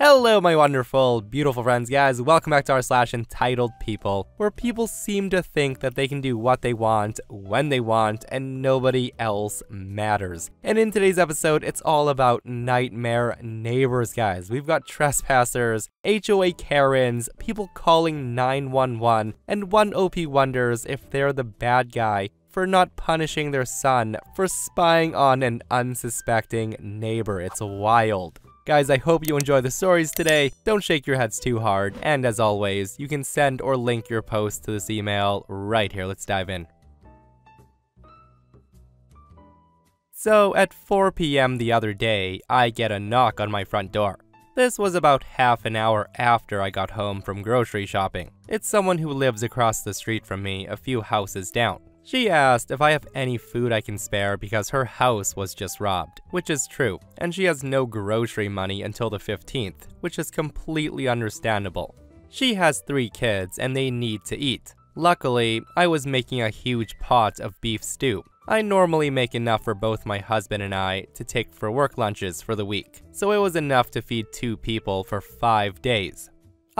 Hello my wonderful, beautiful friends, guys. Welcome back to r/EntitledPeople, where people seem to think that they can do what they want, when they want, and nobody else matters. And in today's episode, it's all about nightmare neighbors, guys. We've got trespassers, HOA Karens, people calling 911, and one OP wonders if they're the bad guy for not punishing their son for spying on an unsuspecting neighbor. It's wild. Guys, I hope you enjoy the stories today. Don't shake your heads too hard, and as always, you can send or link your post to this email right here. Let's dive in. So, at 4 p.m. the other day, I get a knock on my front door. This was about half an hour after I got home from grocery shopping. It's someone who lives across the street from me, a few houses down. She asked if I have any food I can spare because her house was just robbed, which is true, and she has no grocery money until the 15th, which is completely understandable. She has 3 kids and they need to eat. Luckily, I was making a huge pot of beef stew. I normally make enough for both my husband and I to take for work lunches for the week, so it was enough to feed 2 people for 5 days.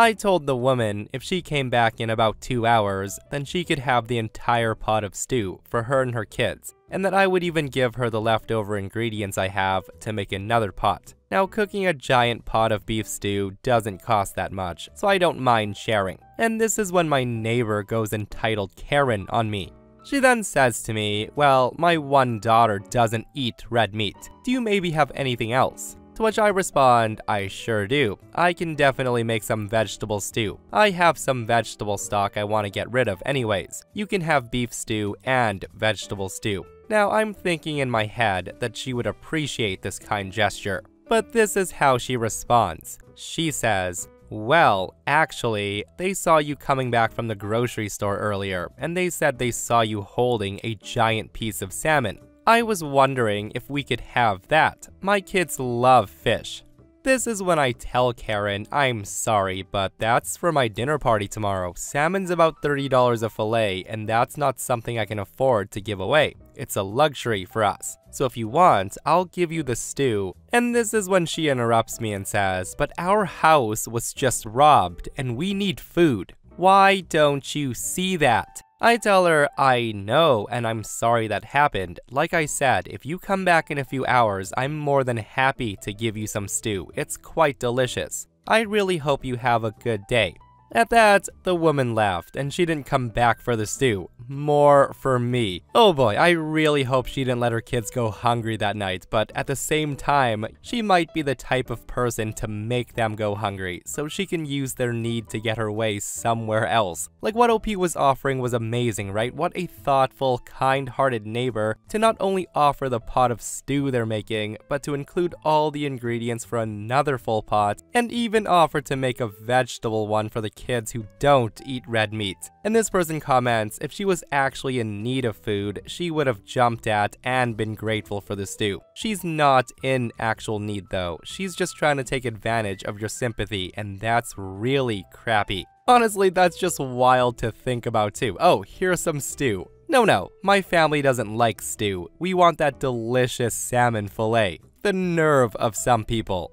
I told the woman if she came back in about 2 hours, then she could have the entire pot of stew for her and her kids, and that I would even give her the leftover ingredients I have to make another pot. Now, cooking a giant pot of beef stew doesn't cost that much, so I don't mind sharing. And this is when my neighbor goes entitled Karen on me. She then says to me, well, my one daughter doesn't eat red meat. Do you maybe have anything else? To which I respond, I sure do. I can definitely make some vegetable stew. I have some vegetable stock I want to get rid of anyways. You can have beef stew and vegetable stew. Now I'm thinking in my head that she would appreciate this kind gesture. But this is how she responds. She says, well, actually, they saw you coming back from the grocery store earlier, and they said they saw you holding a giant piece of salmon. I was wondering if we could have that. My kids love fish. This is when I tell Karen, I'm sorry, but that's for my dinner party tomorrow. Salmon's about $30 a fillet, and that's not something I can afford to give away. It's a luxury for us. So if you want, I'll give you the stew. And this is when she interrupts me and says, but our house was just robbed, and we need food. Why don't you see that? I tell her, I know, and I'm sorry that happened. Like I said, if you come back in a few hours, I'm more than happy to give you some stew. It's quite delicious. I really hope you have a good day. At that, the woman left, and she didn't come back for the stew. More for me. Oh boy, I really hope she didn't let her kids go hungry that night, but at the same time, she might be the type of person to make them go hungry, so she can use their need to get her way somewhere else. Like what OP was offering was amazing, right? What a thoughtful, kind-hearted neighbor to not only offer the pot of stew they're making, but to include all the ingredients for another full pot, and even offer to make a vegetable one for the kids who don't eat red meat. And this person comments, if she was actually in need of food, she would have jumped at and been grateful for the stew. She's not in actual need though. She's just trying to take advantage of your sympathy, and that's really crappy. Honestly, that's just wild to think about too. Oh, here's some stew. No, my family doesn't like stew. We want that delicious salmon fillet. The nerve of some people.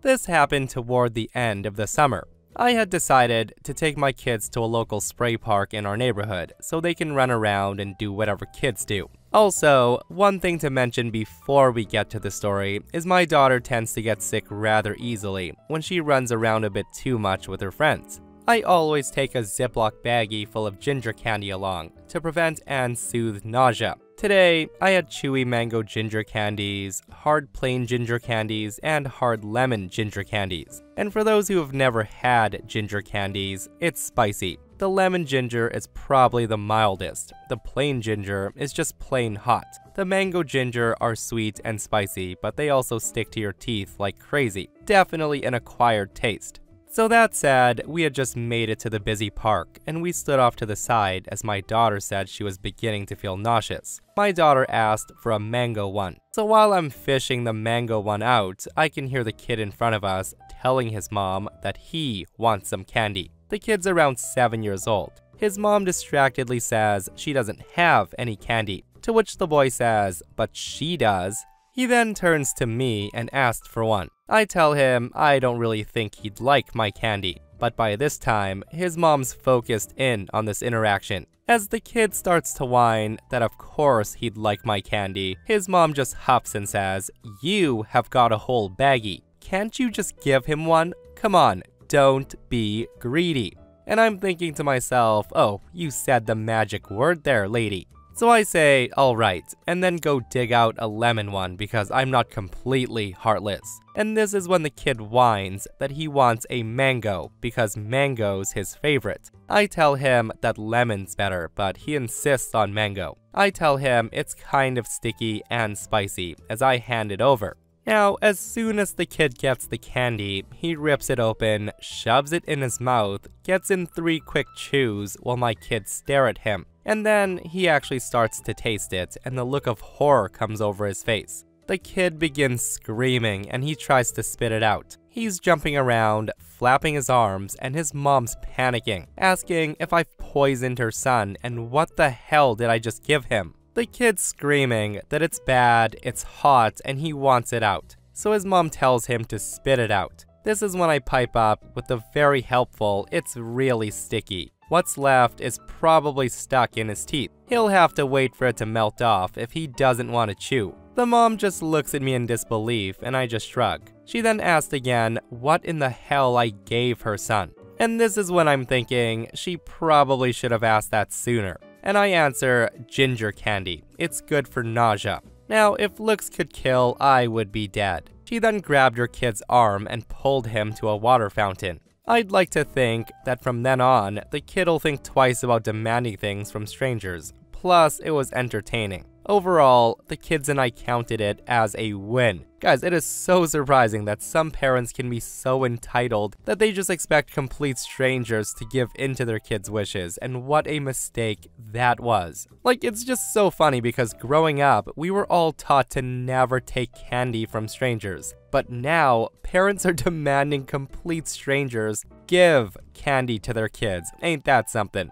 This happened toward the end of the summer. I had decided to take my kids to a local spray park in our neighborhood so they can run around and do whatever kids do. Also, one thing to mention before we get to the story is my daughter tends to get sick rather easily when she runs around a bit too much with her friends. I always take a Ziploc baggie full of ginger candy along to prevent and soothe nausea. Today, I had chewy mango ginger candies, hard plain ginger candies, and hard lemon ginger candies. And for those who have never had ginger candies, it's spicy. The lemon ginger is probably the mildest. The plain ginger is just plain hot. The mango ginger are sweet and spicy, but they also stick to your teeth like crazy. Definitely an acquired taste. So that said, we had just made it to the busy park, and we stood off to the side as my daughter said she was beginning to feel nauseous. My daughter asked for a mango one. So while I'm fishing the mango one out, I can hear the kid in front of us telling his mom that he wants some candy. The kid's around 7 years old. His mom distractedly says she doesn't have any candy, to which the boy says, but she does. He then turns to me and asks for one. I tell him I don't really think he'd like my candy, but by this time, his mom's focused in on this interaction. As the kid starts to whine that of course he'd like my candy, his mom just huffs and says, "You have got a whole baggie. Can't you just give him one? Come on, don't be greedy." And I'm thinking to myself, oh, you said the magic word there, lady. So I say, alright, and then go dig out a lemon one because I'm not completely heartless. And this is when the kid whines that he wants a mango because mango's his favorite. I tell him that lemon's better, but he insists on mango. I tell him it's kind of sticky and spicy as I hand it over. Now, as soon as the kid gets the candy, he rips it open, shoves it in his mouth, gets in 3 quick chews while my kids stare at him. And then he actually starts to taste it, and the look of horror comes over his face. The kid begins screaming, and he tries to spit it out. He's jumping around, flapping his arms, and his mom's panicking, asking if I've poisoned her son, and what the hell did I just give him? The kid's screaming that it's bad, it's hot, and he wants it out. So his mom tells him to spit it out. This is when I pipe up with the very helpful, "It's really sticky. What's left is probably stuck in his teeth. He'll have to wait for it to melt off if he doesn't want to chew." The mom just looks at me in disbelief and I just shrug. She then asked again what in the hell I gave her son. And this is when I'm thinking she probably should have asked that sooner. And I answer, ginger candy. It's good for nausea. Now, if looks could kill, I would be dead. She then grabbed her kid's arm and pulled him to a water fountain. I'd like to think that from then on, the kid'll think twice about demanding things from strangers. Plus, it was entertaining. Overall, the kids and I counted it as a win. Guys, it is so surprising that some parents can be so entitled that they just expect complete strangers to give in to their kids' wishes, and what a mistake that was. Like, it's just so funny because growing up, we were all taught to never take candy from strangers. But now, parents are demanding complete strangers give candy to their kids. Ain't that something?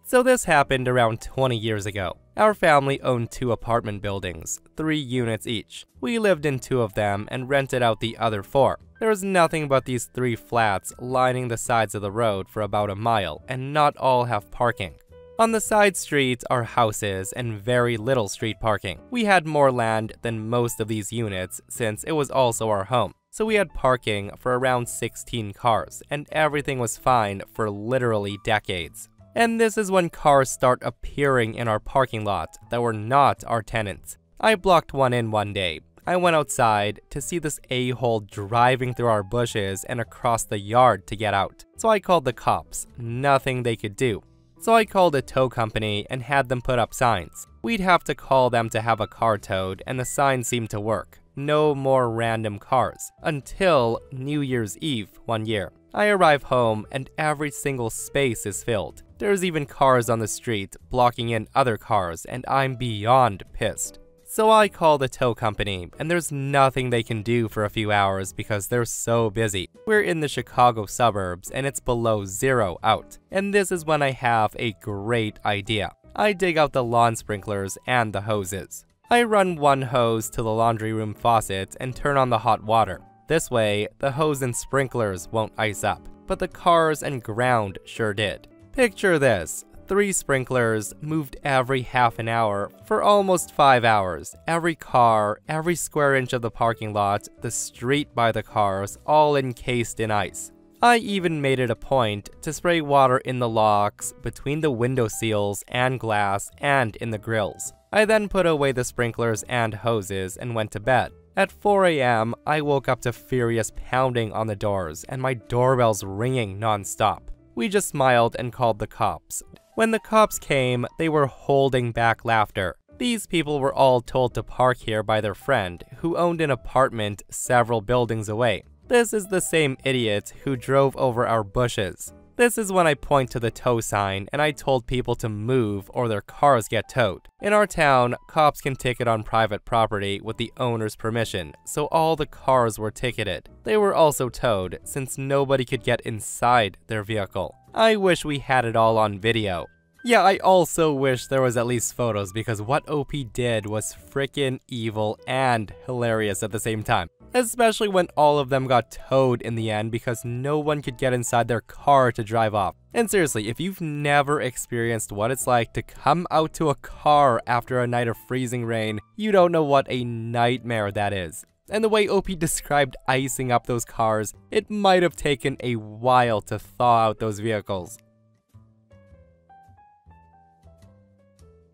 So this happened around 20 years ago. Our family owned 2 apartment buildings, 3 units each. We lived in 2 of them and rented out the other 4. There was nothing but these 3 flats lining the sides of the road for about a mile, and not all have parking. On the side streets are houses and very little street parking. We had more land than most of these units since it was also our home. So we had parking for around 16 cars, and everything was fine for literally decades. And this is when cars start appearing in our parking lot that were not our tenants. I blocked one in one day. I went outside to see this a-hole driving through our bushes and across the yard to get out. So I called the cops. Nothing they could do. So I called a tow company and had them put up signs. We'd have to call them to have a car towed, and the signs seemed to work. No more random cars. Until New Year's Eve one year. I arrive home and every single space is filled. There's even cars on the street blocking in other cars, and I'm beyond pissed. So I call the tow company, and there's nothing they can do for a few hours because they're so busy. We're in the Chicago suburbs and it's below 0 out. And this is when I have a great idea. I dig out the lawn sprinklers and the hoses. I run one hose to the laundry room faucet and turn on the hot water. This way, the hose and sprinklers won't ice up, but the cars and ground sure did. Picture this. 3 sprinklers moved every half an hour for almost 5 hours. Every car, every square inch of the parking lot, the street by the cars, all encased in ice. I even made it a point to spray water in the locks, between the window seals and glass, and in the grills. I then put away the sprinklers and hoses and went to bed. At 4 a.m., I woke up to furious pounding on the doors and my doorbell's ringing non-stop. We just smiled and called the cops. When the cops came, they were holding back laughter. These people were all told to park here by their friend, who owned an apartment several buildings away. This is the same idiot who drove over our bushes. This is when I point to the tow sign and I told people to move or their cars get towed. In our town, cops can ticket on private property with the owner's permission, so all the cars were ticketed. They were also towed since nobody could get inside their vehicle. I wish we had it all on video. Yeah, I also wish there was at least photos because what OP did was frickin' evil and hilarious at the same time. Especially when all of them got towed in the end because no one could get inside their car to drive off. And seriously, if you've never experienced what it's like to come out to a car after a night of freezing rain, you don't know what a nightmare that is. And the way OP described icing up those cars, it might have taken a while to thaw out those vehicles.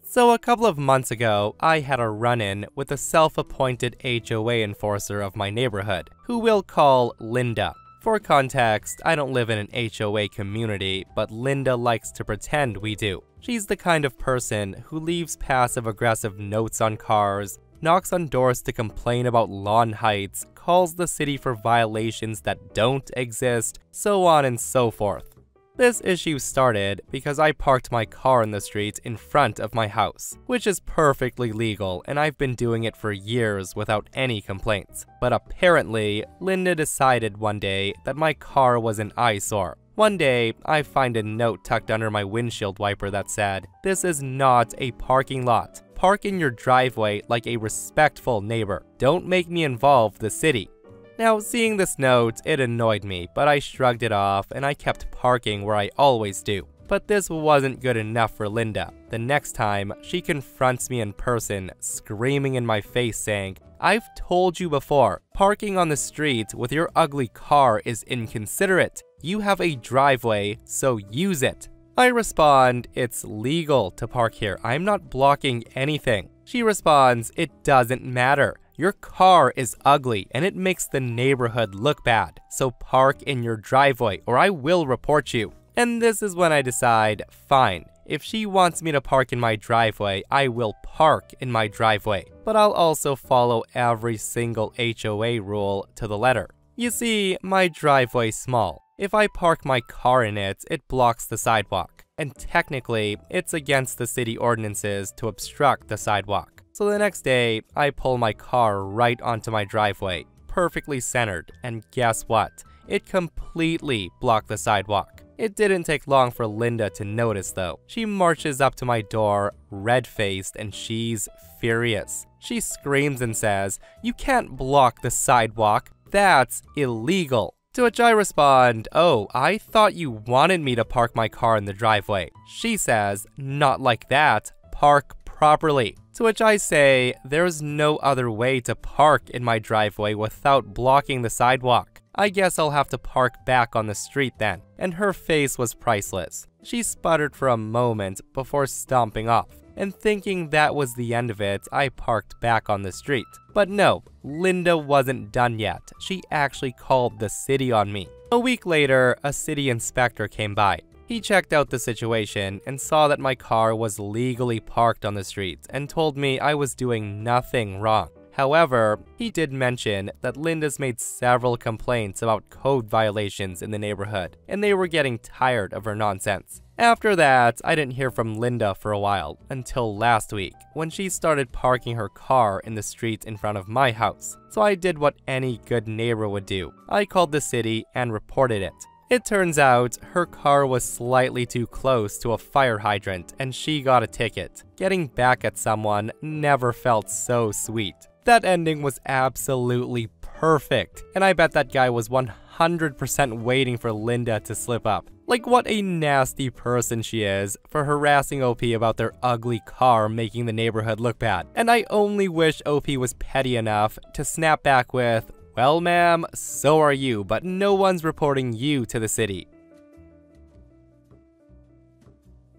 So a couple of months ago, I had a run-in with a self-appointed HOA enforcer of my neighborhood, who we'll call Linda. For context, I don't live in an HOA community, but Linda likes to pretend we do. She's the kind of person who leaves passive-aggressive notes on cars, knocks on doors to complain about lawn heights, calls the city for violations that don't exist, so on and so forth. This issue started because I parked my car in the street in front of my house, which is perfectly legal and I've been doing it for years without any complaints. But apparently, Linda decided one day that my car was an eyesore. One day, I find a note tucked under my windshield wiper that said, "This is not a parking lot. Park in your driveway like a respectful neighbor. Don't make me involve the city." Now, seeing this note, it annoyed me, but I shrugged it off and I kept parking where I always do. But this wasn't good enough for Linda. The next time, she confronts me in person, screaming in my face saying, "I've told you before, parking on the street with your ugly car is inconsiderate. You have a driveway, so use it." I respond, "It's legal to park here. I'm not blocking anything." She responds, "It doesn't matter. Your car is ugly and it makes the neighborhood look bad. So park in your driveway or I will report you." And this is when I decide, fine, if she wants me to park in my driveway, I will park in my driveway. But I'll also follow every single HOA rule to the letter. You see, my driveway's small. If I park my car in it, it blocks the sidewalk. And technically, it's against the city ordinances to obstruct the sidewalk. So the next day, I pull my car right onto my driveway, perfectly centered, and guess what? It completely blocked the sidewalk. It didn't take long for Linda to notice though. She marches up to my door, red-faced, and she's furious. She screams and says, "You can't block the sidewalk. That's illegal." To which I respond, "Oh, I thought you wanted me to park my car in the driveway." She says, "Not like that. Park properly." To which I say, "There's no other way to park in my driveway without blocking the sidewalk. I guess I'll have to park back on the street then." And her face was priceless. She sputtered for a moment before stomping off. And thinking that was the end of it, I parked back on the street. But no, Linda wasn't done yet. She actually called the city on me. A week later, a city inspector came by. He checked out the situation and saw that my car was legally parked on the street and told me I was doing nothing wrong. However, he did mention that Linda's made several complaints about code violations in the neighborhood, and they were getting tired of her nonsense. After that, I didn't hear from Linda for a while, until last week, when she started parking her car in the street in front of my house. So I did what any good neighbor would do. I called the city and reported it. It turns out, her car was slightly too close to a fire hydrant and she got a ticket. Getting back at someone never felt so sweet. That ending was absolutely perfect, and I bet that guy was 100% waiting for Linda to slip up. Like, what a nasty person she is for harassing OP about their ugly car making the neighborhood look bad. And I only wish OP was petty enough to snap back with, "Well, ma'am, so are you, but no one's reporting you to the city."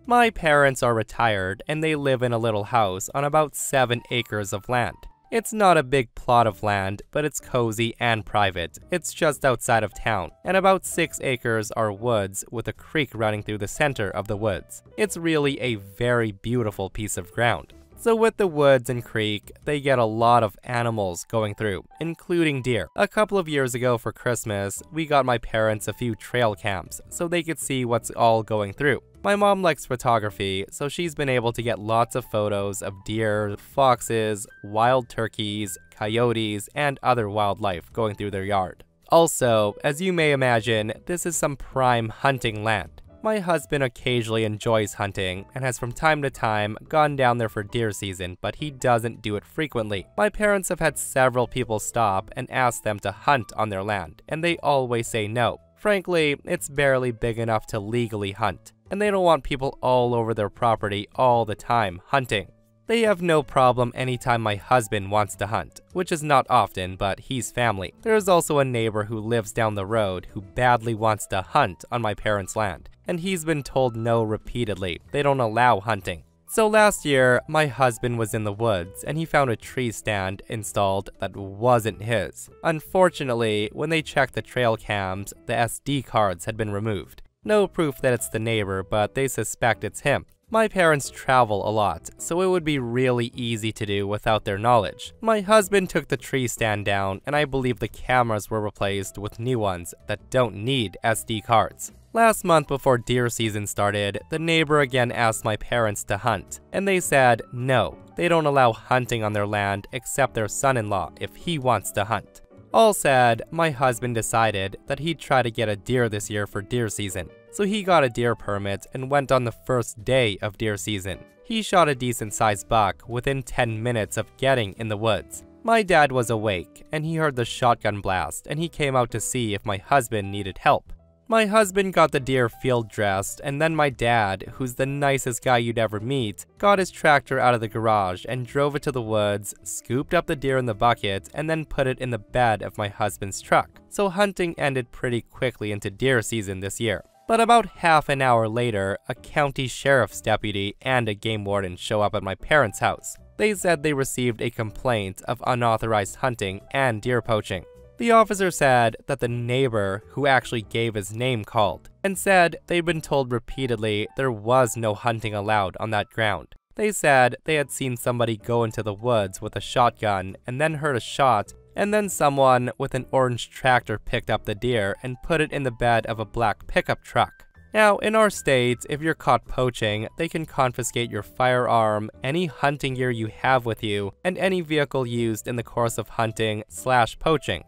My parents are retired and they live in a little house on about 7 acres of land. It's not a big plot of land, but it's cozy and private. It's just outside of town, and about 6 acres are woods with a creek running through the center of the woods. It's really a very beautiful piece of ground. So with the woods and creek, they get a lot of animals going through, including deer. A couple of years ago for Christmas, we got my parents a few trail cams so they could see what's all going through. My mom likes photography, so she's been able to get lots of photos of deer, foxes, wild turkeys, coyotes, and other wildlife going through their yard. Also, as you may imagine, this is some prime hunting land. My husband occasionally enjoys hunting and has from time to time gone down there for deer season, but he doesn't do it frequently. My parents have had several people stop and ask them to hunt on their land, and they always say no. Frankly, it's barely big enough to legally hunt, and they don't want people all over their property all the time hunting. They have no problem anytime my husband wants to hunt, which is not often, but he's family. There is also a neighbor who lives down the road who badly wants to hunt on my parents' land, and he's been told no repeatedly. They don't allow hunting. So last year, my husband was in the woods and he found a tree stand installed that wasn't his. Unfortunately, when they checked the trail cams, the SD cards had been removed. No proof that it's the neighbor, but they suspect it's him. My parents travel a lot, so it would be really easy to do without their knowledge. My husband took the tree stand down, and I believe the cameras were replaced with new ones that don't need SD cards. Last month before deer season started, the neighbor again asked my parents to hunt, and they said no, they don't allow hunting on their land except their son-in-law if he wants to hunt. All said, my husband decided that he'd try to get a deer this year for deer season. So he got a deer permit and went on the first day of deer season. He shot a decent-sized buck within 10 minutes of getting in the woods. My dad was awake, and he heard the shotgun blast, and he came out to see if my husband needed help. My husband got the deer field dressed, and then my dad, who's the nicest guy you'd ever meet, got his tractor out of the garage and drove it to the woods, scooped up the deer in the bucket, and then put it in the bed of my husband's truck. So hunting ended pretty quickly into deer season this year. But about half an hour later, a county sheriff's deputy and a game warden show up at my parents' house. They said they received a complaint of unauthorized hunting and deer poaching. The officer said that the neighbor who actually gave his name called and said they'd been told repeatedly there was no hunting allowed on that ground. They said they had seen somebody go into the woods with a shotgun and then heard a shot, and then someone with an orange tractor picked up the deer and put it in the bed of a black pickup truck. Now, in our state, if you're caught poaching, they can confiscate your firearm, any hunting gear you have with you, and any vehicle used in the course of hunting/poaching.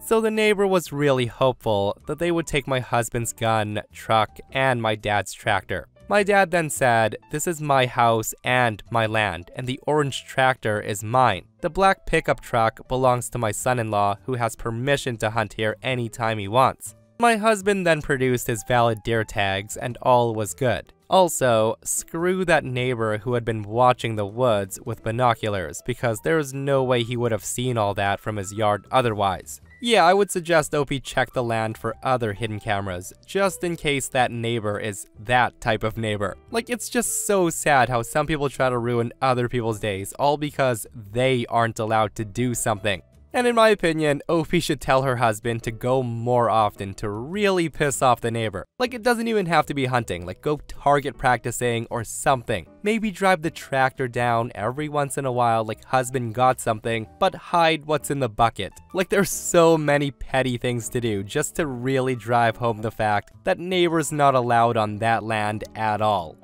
So the neighbor was really hopeful that they would take my husband's gun, truck, and my dad's tractor. My dad then said, "This is my house and my land, and the orange tractor is mine. The black pickup truck belongs to my son-in-law, who has permission to hunt here anytime he wants." My husband then produced his valid deer tags, and all was good. Also, screw that neighbor who had been watching the woods with binoculars, because there is no way he would have seen all that from his yard otherwise. Yeah, I would suggest OP check the land for other hidden cameras, just in case that neighbor is that type of neighbor. Like, it's just so sad how some people try to ruin other people's days, all because they aren't allowed to do something. And in my opinion, OP should tell her husband to go more often to really piss off the neighbor. Like, it doesn't even have to be hunting, like go target practicing or something. Maybe drive the tractor down every once in a while like husband got something, but hide what's in the bucket. Like, there's so many petty things to do just to really drive home the fact that neighbor's not allowed on that land at all.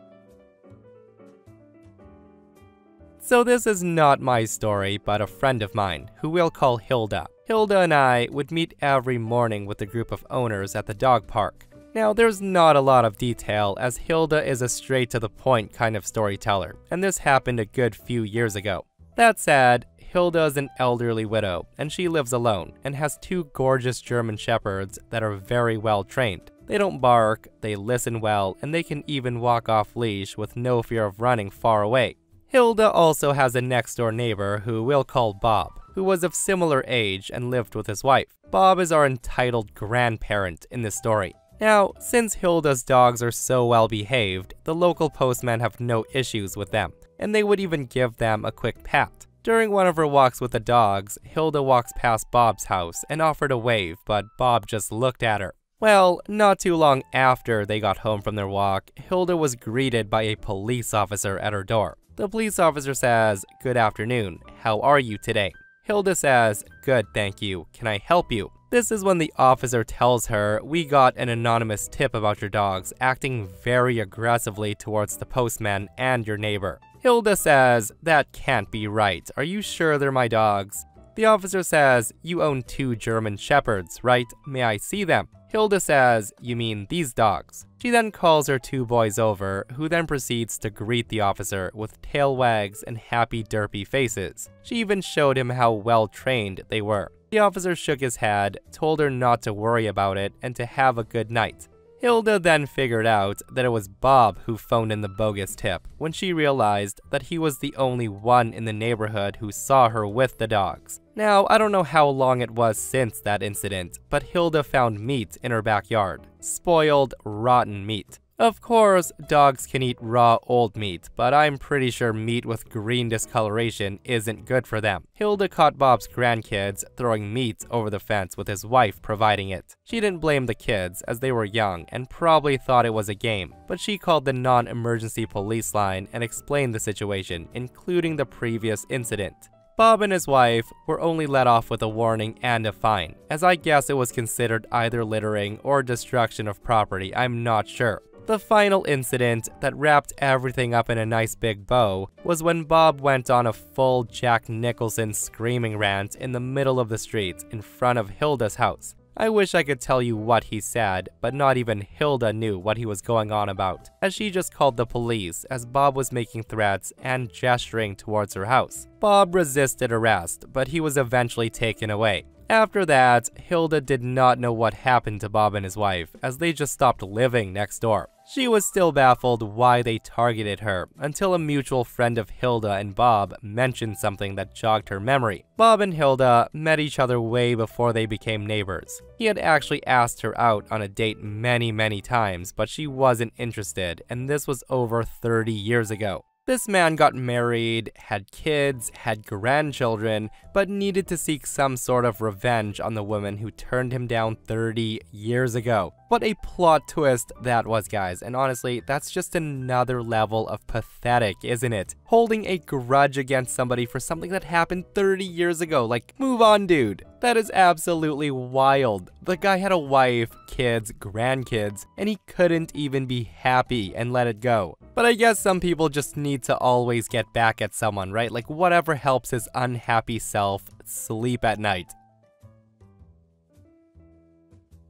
So this is not my story, but a friend of mine, who we'll call Hilda. Hilda and I would meet every morning with a group of owners at the dog park. Now, there's not a lot of detail, as Hilda is a straight-to-the-point kind of storyteller, and this happened a good few years ago. That said, Hilda is an elderly widow, and she lives alone, and has two gorgeous German shepherds that are very well trained. They don't bark, they listen well, and they can even walk off leash with no fear of running far away. Hilda also has a next-door neighbor who we'll call Bob, who was of similar age and lived with his wife. Bob is our entitled grandparent in this story. Now, since Hilda's dogs are so well behaved, the local postmen have no issues with them, and they would even give them a quick pat. During one of her walks with the dogs, Hilda walks past Bob's house and offered a wave, but Bob just looked at her. Well, not too long after they got home from their walk, Hilda was greeted by a police officer at her door. The police officer says, "Good afternoon, how are you today?" Hilda says, "Good, thank you, can I help you?" This is when the officer tells her, "We got an anonymous tip about your dogs acting very aggressively towards the postman and your neighbor." Hilda says, "That can't be right, are you sure they're my dogs?" The officer says, "You own 2 German Shepherds, right? May I see them?" Hilda says, "You mean these dogs?" She then calls her 2 boys over, who then proceeds to greet the officer with tail wags and happy derpy faces. She even showed him how well trained they were. The officer shook his head, told her not to worry about it, and to have a good night. Hilda then figured out that it was Bob who phoned in the bogus tip when she realized that he was the only one in the neighborhood who saw her with the dogs. Now, I don't know how long it was since that incident, but Hilda found meat in her backyard. Spoiled, rotten meat. Of course, dogs can eat raw old meat, but I'm pretty sure meat with green discoloration isn't good for them. Hilda caught Bob's grandkids throwing meat over the fence with his wife providing it. She didn't blame the kids as they were young and probably thought it was a game, but she called the non-emergency police line and explained the situation, including the previous incident. Bob and his wife were only let off with a warning and a fine, as I guess it was considered either littering or destruction of property, I'm not sure. The final incident that wrapped everything up in a nice big bow was when Bob went on a full Jack Nicholson screaming rant in the middle of the street in front of Hilda's house. I wish I could tell you what he said, but not even Hilda knew what he was going on about, as she just called the police as Bob was making threats and gesturing towards her house. Bob resisted arrest, but he was eventually taken away. After that, Hilda did not know what happened to Bob and his wife, as they just stopped living next door. She was still baffled why they targeted her, until a mutual friend of Hilda and Bob mentioned something that jogged her memory. Bob and Hilda met each other way before they became neighbors. He had actually asked her out on a date many times, but she wasn't interested, and this was over 30 years ago. This man got married, had kids, had grandchildren, but needed to seek some sort of revenge on the woman who turned him down 30 years ago. What a plot twist that was, guys, and honestly, that's just another level of pathetic, isn't it? Holding a grudge against somebody for something that happened 30 years ago, like, move on, dude. That is absolutely wild. The guy had a wife, kids, grandkids, and he couldn't even be happy and let it go. But I guess some people just need to always get back at someone, right? Like whatever helps his unhappy self sleep at night.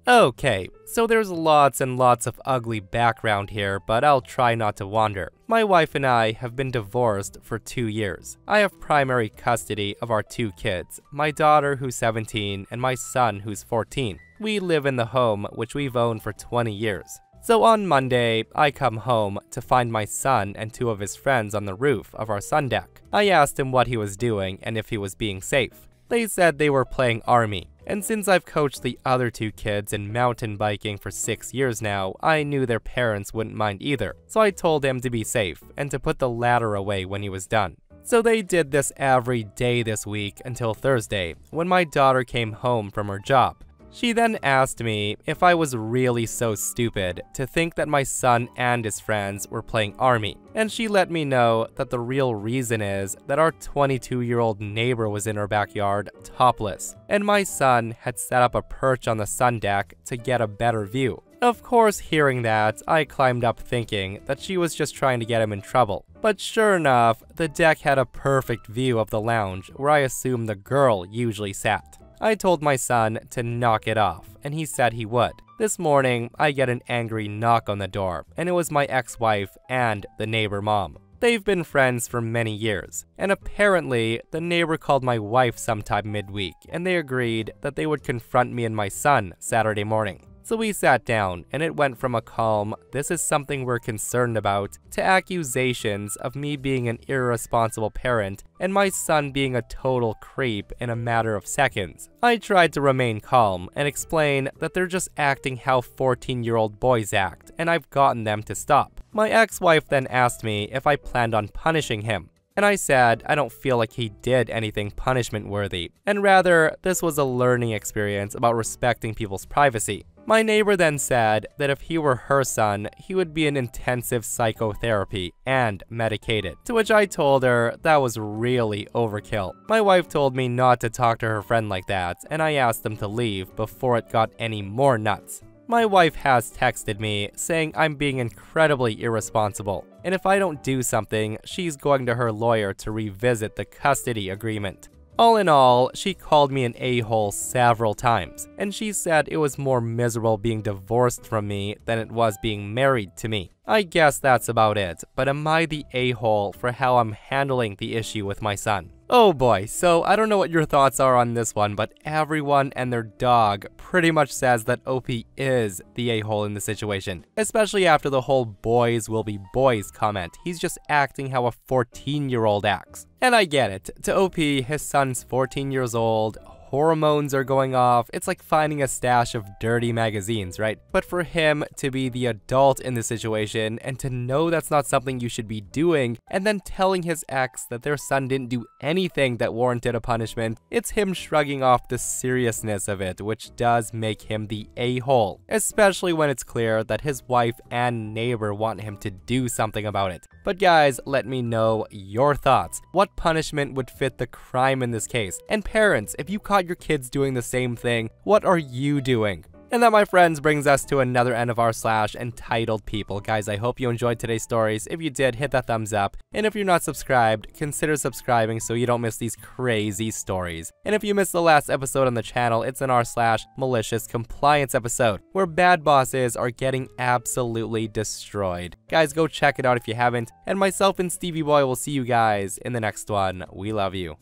Okay, so there's lots and lots of ugly background here, but I'll try not to wander. My wife and I have been divorced for 2 years. I have primary custody of our 2 kids, my daughter who's 17 and my son who's 14. We live in the home which we've owned for 20 years. So on Monday, I come home to find my son and 2 of his friends on the roof of our sun deck. I asked him what he was doing and if he was being safe. They said they were playing army, and since I've coached the other 2 kids in mountain biking for 6 years now, I knew their parents wouldn't mind either. So I told him to be safe and to put the ladder away when he was done. So they did this every day this week until Thursday, when my daughter came home from her job. She then asked me if I was really so stupid to think that my son and his friends were playing army, and she let me know that the real reason is that our 22-year-old neighbor was in her backyard topless, and my son had set up a perch on the sun deck to get a better view. Of course, hearing that, I climbed up thinking that she was just trying to get him in trouble. But sure enough, the deck had a perfect view of the lounge where I assume the girl usually sat. I told my son to knock it off, and he said he would. This morning, I get an angry knock on the door, and it was my ex-wife and the neighbor mom. They've been friends for many years, and apparently, the neighbor called my wife sometime midweek, and they agreed that they would confront me and my son Saturday morning. So we sat down, and it went from a calm, "this is something we're concerned about," to accusations of me being an irresponsible parent and my son being a total creep in a matter of seconds. I tried to remain calm and explain that they're just acting how 14-year-old boys act, and I've gotten them to stop. My ex-wife then asked me if I planned on punishing him, and I said I don't feel like he did anything punishment-worthy, and rather, this was a learning experience about respecting people's privacy. My neighbor then said that if he were her son, he would be in intensive psychotherapy and medicated, to which I told her that was really overkill. My wife told me not to talk to her friend like that, and I asked them to leave before it got any more nuts. My wife has texted me saying I'm being incredibly irresponsible, and if I don't do something, she's going to her lawyer to revisit the custody agreement. All in all, she called me an a-hole several times, and she said it was more miserable being divorced from me than it was being married to me. I guess that's about it, but am I the a-hole for how I'm handling the issue with my son? Oh boy, so I don't know what your thoughts are on this one, but everyone and their dog pretty much says that OP is the a-hole in the situation, especially after the whole boys will be boys comment. He's just acting how a 14-year-old acts. And I get it, to OP, his son's 14 years old, hormones are going off, it's like finding a stash of dirty magazines, right? But for him to be the adult in the situation and to know that's not something you should be doing, and then telling his ex that their son didn't do anything that warranted a punishment, it's him shrugging off the seriousness of it, which does make him the a-hole, especially when it's clear that his wife and neighbor want him to do something about it. But guys, let me know your thoughts. What punishment would fit the crime in this case? And parents, if you caught your kids doing the same thing, what are you doing? And that, my friends, brings us to another end of our / entitled people. Guys, I hope you enjoyed today's stories. If you did, hit that thumbs up. And if you're not subscribed, consider subscribing so you don't miss these crazy stories. And if you missed the last episode on the channel, it's in our / malicious compliance episode, where bad bosses are getting absolutely destroyed. Guys, go check it out if you haven't. And myself and Stevie Boy will see you guys in the next one. We love you.